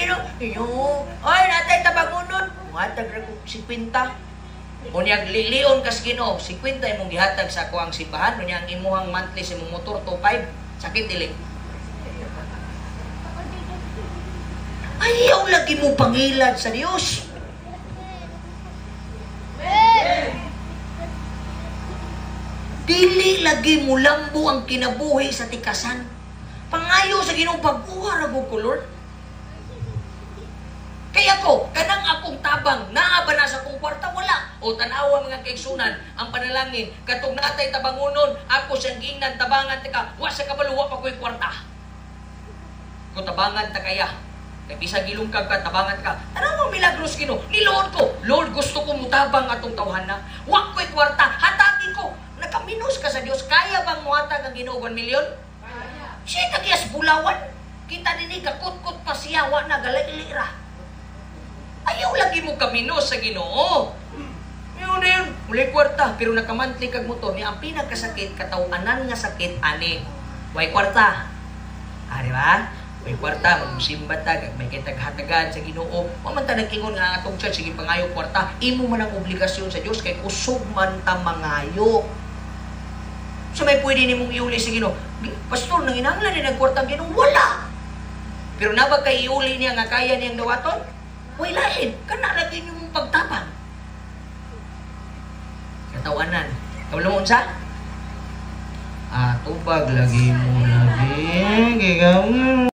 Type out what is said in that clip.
Ginoo. Iyo, ay natay tabangonon. Hatag ra ko 50. Unyag lilion kas Ginoo, 50 imong gihatag sa kuang simbahan, unya ang imuhang monthly sa imong motor to 5. Sakit dili. Ayaw lagi mo pangilad sa Dios. Dili lagi mo lambo ang kinabuhi sa tikasan. Pangayo sa Ginoo pag-uha ra ko Lord. Kaya ko, kanang akong tabang, naa ba na sa akong kwarta? Wala. O tanawa mga kaigsunan, ang panalangin, katong natay tabangunon, ako siyang ginan, tabangan tika, wa sa kabaluwa pa ko'y kwarta. Kung tabangan ta kaya, kaya bisag ilungkag ka, tabangan ka, tanawa milagros Ginoo, niloon ko, Lord, gusto ko mutabang atong tawhana, wa ko'y kwarta, hatagin ko, nakaminos ka sa Dios, kaya bang muhatag ang Ginoo 1 million? Siya nagyas bulawan, kita nini, kakut-kut pa siya, wa na galay-ilira. Ayaw lagi mo kaminos sa Ginoo. Yun na yun. Muli kwarta. Pero nakamantli kag motor niya. Ang pinagkasakit, katawanan nga sakit, ani. Way kwarta. Ah, di ba? Way kwarta. Magmusimba ta. May kitag-hatagan sa Ginoo. Mamanta nagkingon nga atong church. Sige pangayo kwarta. Imo man ang obligasyon sa Diyos. Kay kusog man ta mangayo. So may pwede ni mong iuli sa Ginoo. Pastor, nanginanglan ni nagkwarta ang Ginoo. Wala. Pero nabag kay iuli niya nga kaya niyang dawaton? Way lain, kana lagi yung pagtapang. Katawanan. Kabalo mo unsa? Tubag lagi mo lagi. Ikaw